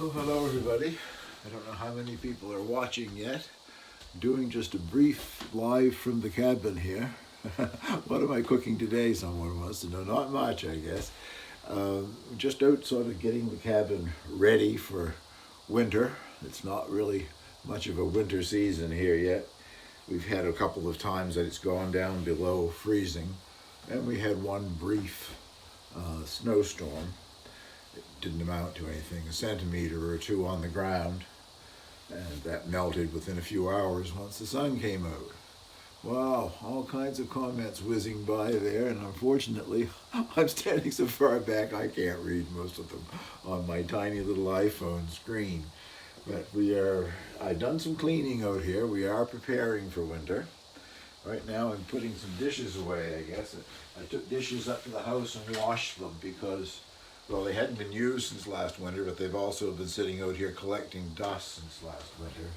Well, hello everybody. I don't know how many people are watching yet. Doing just a brief live from the cabin here. What am I cooking today, someone wants to know. Not much, I guess. Just out sort of getting the cabin ready for winter. It's not really much of a winter season here yet. We've had a couple of times that it's gone down below freezing, and we had one brief snowstorm. It didn't amount to anything, a centimeter or two on the ground, and that melted within a few hours once the sun came out. Wow, all kinds of comments whizzing by there, and unfortunately, I'm standing so far back I can't read most of them on my tiny little iPhone screen. But I've done some cleaning out here. We are preparing for winter. Right now I'm putting some dishes away, I guess. I took dishes up to the house and washed them because, well, they hadn't been used since last winter, but they've also been sitting out here collecting dust since last winter.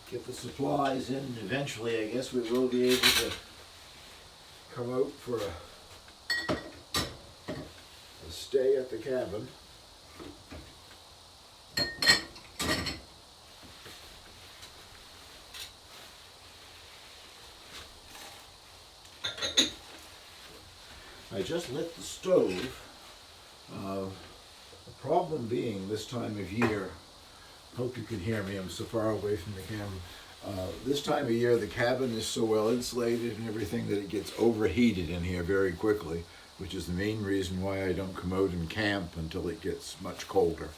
Get the supplies in, and eventually I guess we will be able to come out for a stay at the cabin. I just lit the stove. The problem being this time of year, hope you can hear me, I'm so far away from the camera. This time of year the cabin is so well insulated and everything that it gets overheated in here very quickly, which is the main reason why I don't come out and camp until it gets much colder.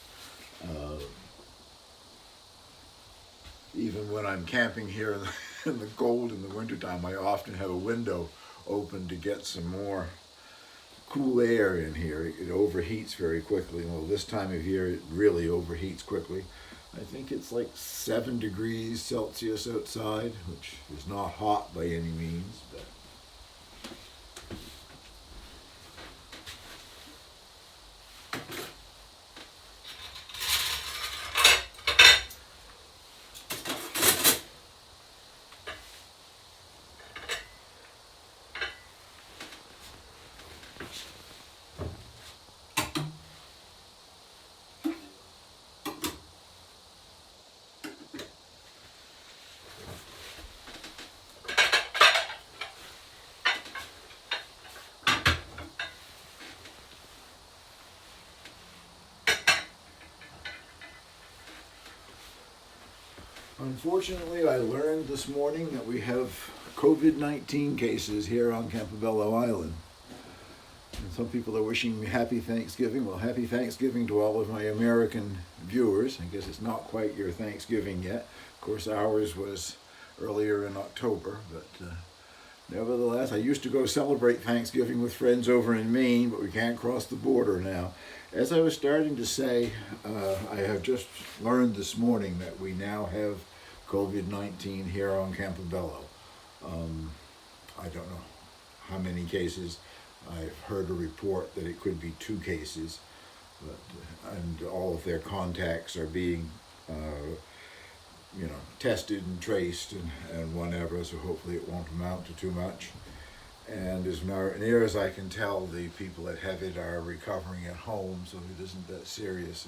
Even when I'm camping here in the cold in the wintertime, I often have a window open to get some more cool air in here. It overheats very quickly. Well, this time of year it really overheats quickly. I think it's like 7 degrees Celsius outside, which is not hot by any means, but unfortunately, I learned this morning that we have COVID-19 cases here on Campobello Island. And some people are wishing me happy Thanksgiving. Well, happy Thanksgiving to all of my American viewers. I guess it's not quite your Thanksgiving yet. Of course, ours was earlier in October, but nevertheless, I used to go celebrate Thanksgiving with friends over in Maine, but we can't cross the border now. As I was starting to say, I have just learned this morning that we now have COVID-19 here on Campobello. I don't know how many cases. I've heard a report that it could be 2 cases, and all of their contacts are being tested and traced and whatever, so hopefully it won't amount to too much. And as near as I can tell, the people that have it are recovering at home, so it isn't that serious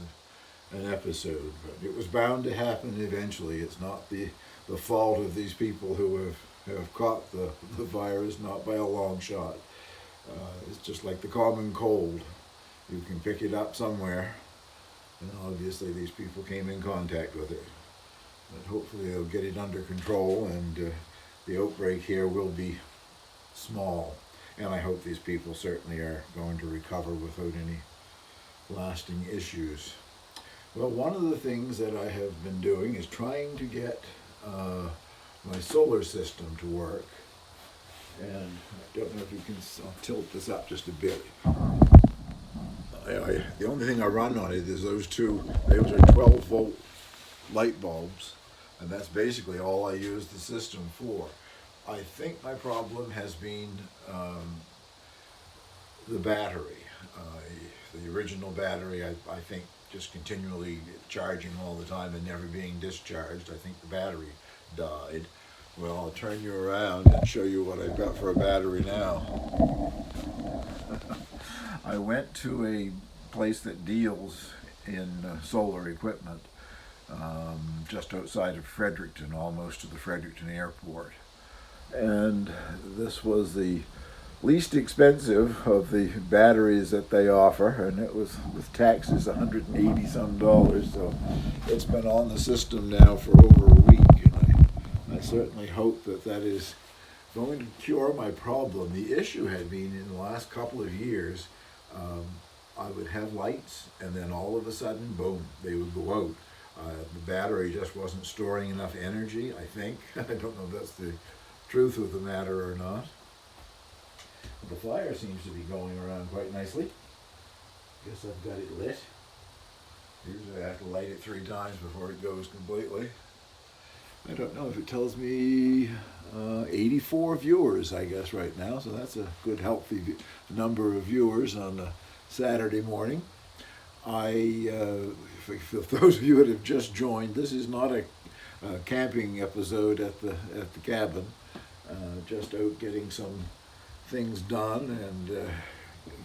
an episode. But it was bound to happen eventually. It's not the fault of these people who have caught the virus, not by a long shot. It's just like the common cold. You can pick it up somewhere, and obviously these people came in contact with it. But hopefully they'll get it under control, and the outbreak here will be small. And I hope these people certainly are going to recover without any lasting issues. Well, one of the things that I have been doing is trying to get my solar system to work. And I don't know if you can, I'll tilt this up just a bit. The only thing I run on it is those are 12 volt light bulbs, and that's basically all I use the system for. I think my problem has been the battery. The original battery, I think, just continually charging all the time and never being discharged. I think the battery died. Well, I'll turn you around and show you what I've got for a battery now. I went to a place that deals in solar equipment just outside of Fredericton, almost to the Fredericton airport. And this was the least expensive of the batteries that they offer, and it was with taxes $180 some, so it's been on the system now for over a week, and I certainly hope that that is going to cure my problem. The issue had been in the last couple of years, I would have lights and then all of a sudden, boom, they would go out. The battery just wasn't storing enough energy, I think. I don't know if that's the truth of the matter or not. The fire seems to be going around quite nicely. Guess I've got it lit. Usually I have to light it 3 times before it goes completely. I don't know if it tells me 84 viewers, I guess, right now. So that's a good, healthy number of viewers on a Saturday morning. For those of you that have just joined, this is not a camping episode at the cabin. Just out getting some things done and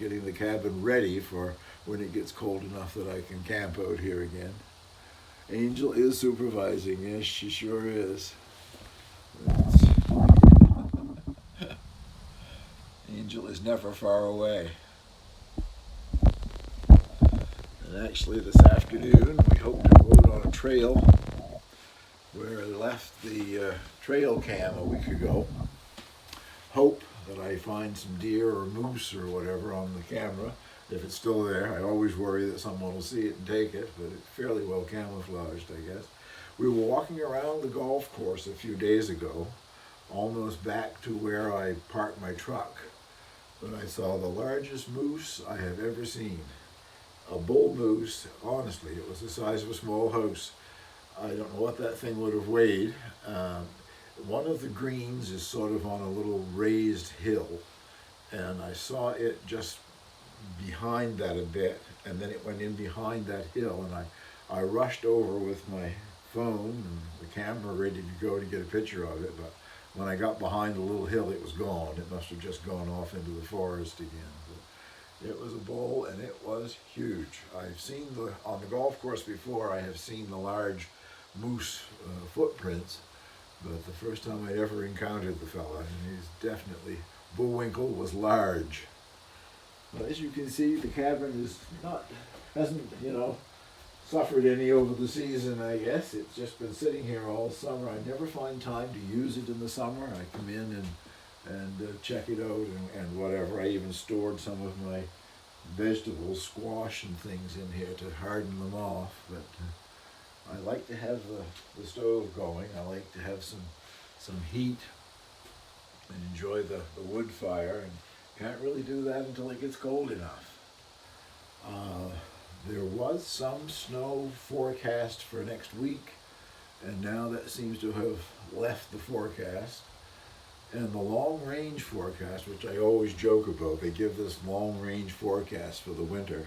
getting the cabin ready for when it gets cold enough that I can camp out here again. Angel is supervising, yes, she sure is. Angel is never far away. And actually this afternoon we hope to go out on a trail where I left the trail cam a week ago. Hope that I find some deer or moose or whatever on the camera. If it's still there, I always worry that someone will see it and take it, but it's fairly well camouflaged, I guess. We were walking around the golf course a few days ago, almost back to where I parked my truck, when I saw the largest moose I have ever seen. A bull moose, honestly, it was the size of a small house. I don't know what that thing would have weighed. One of the greens is sort of on a little raised hill, and I saw it just behind that a bit, and then it went in behind that hill, and I rushed over with my phone and the camera ready to go to get a picture of it, but when I got behind the little hill it was gone. It must have just gone off into the forest again. But it was a bull and it was huge. I've seen on the golf course before, I have seen the large moose footprints, but the first time I'd ever encountered the fella, and he's definitely, Bullwinkle was large. But as you can see, the cabin hasn't suffered any over the season, I guess. It's just been sitting here all summer. I never find time to use it in the summer. I come in and check it out and whatever. I even stored some of my vegetables, squash and things in here to harden them off. But I like to have the stove going. I like to have some heat and enjoy the wood fire, and can't really do that until it gets cold enough. There was some snow forecast for next week, and now that seems to have left the forecast. And the long range forecast, which I always joke about, they give this long range forecast for the winter.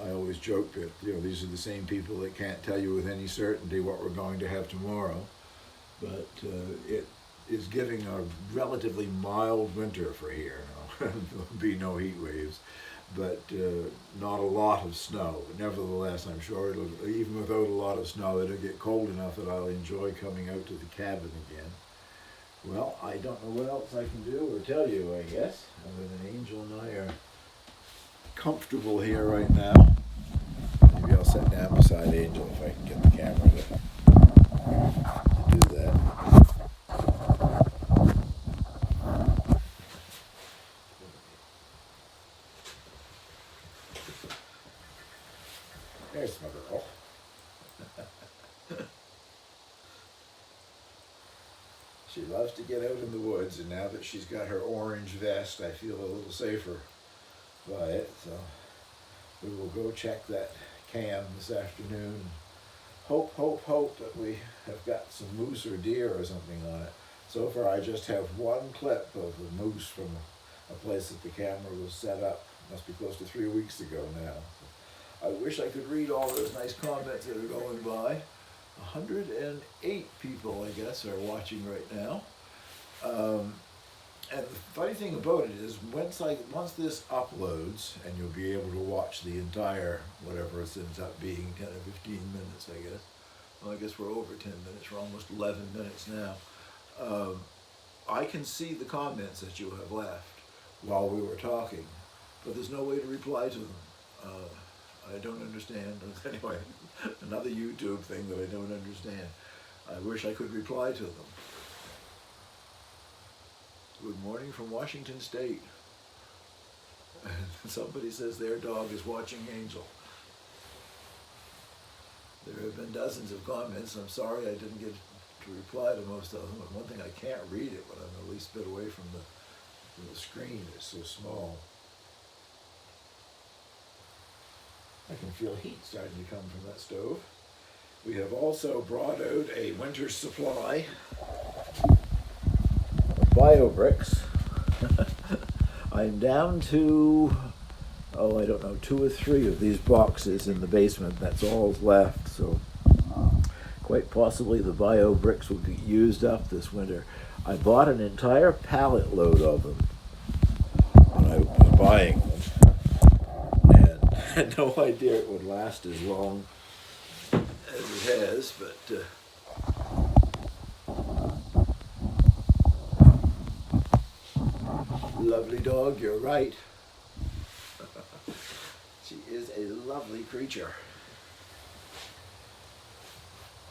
I always joke that these are the same people that can't tell you with any certainty what we're going to have tomorrow, but it is giving a relatively mild winter for here. There'll be no heat waves, but not a lot of snow. But nevertheless, I'm sure even without a lot of snow, it'll get cold enough that I'll enjoy coming out to the cabin again. Well, I don't know what else I can do or tell you, I guess, other than Angel and I are comfortable here right now. Maybe I'll sit down beside Angel if I can get the camera to do that. There's my girl. She loves to get out in the woods, and now that she's got her orange vest, I feel a little safer by it. So we will go check that cam this afternoon. Hope that we have got some moose or deer or something on it. So far I just have one clip of the moose from a place that the camera was set up. Must be close to 3 weeks ago now. I wish I could read all those nice comments that are going by. 108 people, I guess, are watching right now. And the funny thing about it is, once this uploads, and you'll be able to watch the entire, whatever it ends up being, 10 or 15 minutes, I guess. Well, I guess we're over 10 minutes. We're almost 11 minutes now. I can see the comments that you have left while we were talking, but there's no way to reply to them. I don't understand. Anyway, another YouTube thing that I don't understand. I wish I could reply to them. Good morning from Washington State. And somebody says their dog is watching Angel. There have been dozens of comments. I'm sorry I didn't get to reply to most of them. But one thing, I can't read it when I'm the least bit away from the screen. It's so small. I can feel heat starting to come from that stove. We have also brought out a winter's supply of Biobricks. I'm down to, I don't know, 2 or 3 of these boxes in the basement. That's all left, so quite possibly the Biobricks will get used up this winter. I bought an entire pallet load of them when I was buying them, and I had no idea it would last as long as it has, but lovely dog, you're right. She is a lovely creature.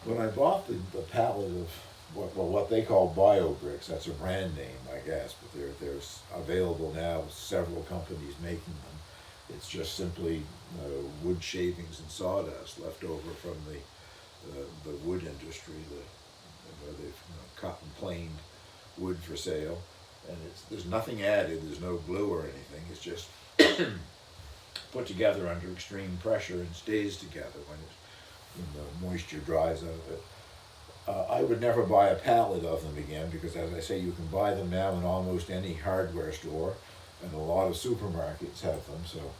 When I bought the pallet of what they call Biobricks, that's a brand name, I guess, but there's available now, several companies making them. It's just simply wood shavings and sawdust left over from the wood industry, where they've cut and planed wood for sale. And there's nothing added, there's no glue or anything, it's just put together under extreme pressure and stays together when the moisture dries out of it. I would never buy a pallet of them again, because as I say, you can buy them now in almost any hardware store, and a lot of supermarkets have them, so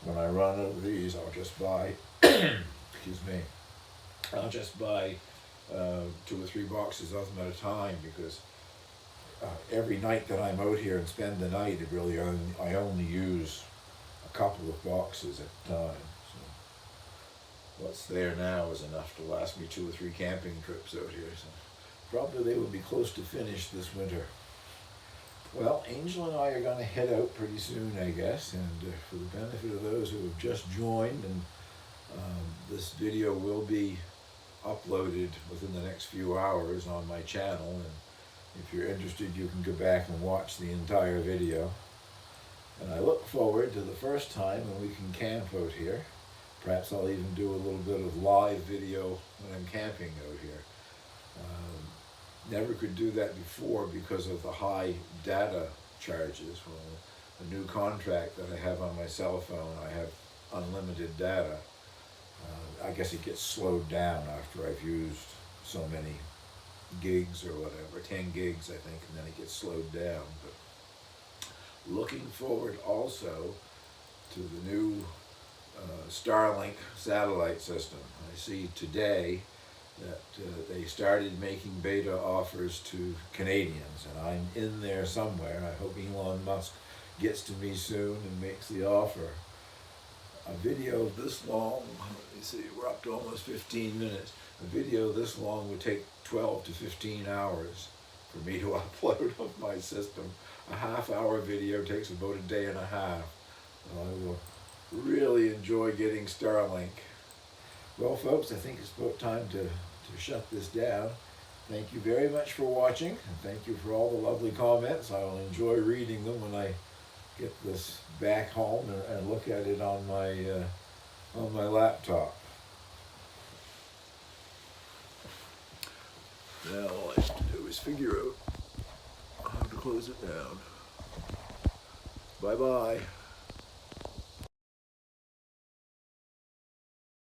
when I run out of these, I'll just buy, excuse me, I'll just buy 2 or 3 boxes of them at a time, because every night that I'm out here and spend the night, I only use a couple of boxes at a time. So what's there now is enough to last me 2 or 3 camping trips out here. So probably they will be close to finished this winter. Well, Angel and I are going to head out pretty soon, I guess, and for the benefit of those who have just joined, and this video will be uploaded within the next few hours on my channel, and if you're interested, you can go back and watch the entire video. And I look forward to the first time when we can camp out here. Perhaps I'll even do a little bit of live video when I'm camping out here. Never could do that before because of the high data charges. Well, the new contract that I have on my cell phone, I have unlimited data. I guess it gets slowed down after I've used so many gigs or whatever, 10 gigs I think, and then it gets slowed down. But looking forward also to the new Starlink satellite system. I see today that they started making beta offers to Canadians, and I'm in there somewhere. I hope Elon Musk gets to me soon and makes the offer. A video this long, let me see, we're up to almost 15 minutes. A video this long would take 12 to 15 hours for me to upload on my system. A half-hour video takes about a day and a half. I will really enjoy getting Starlink. Well, folks, I think it's about time to shut this down. Thank you very much for watching, and thank you for all the lovely comments. I will enjoy reading them when I get this back home and look at it on my laptop. Now all I have to do is figure out how to close it down. Bye-bye.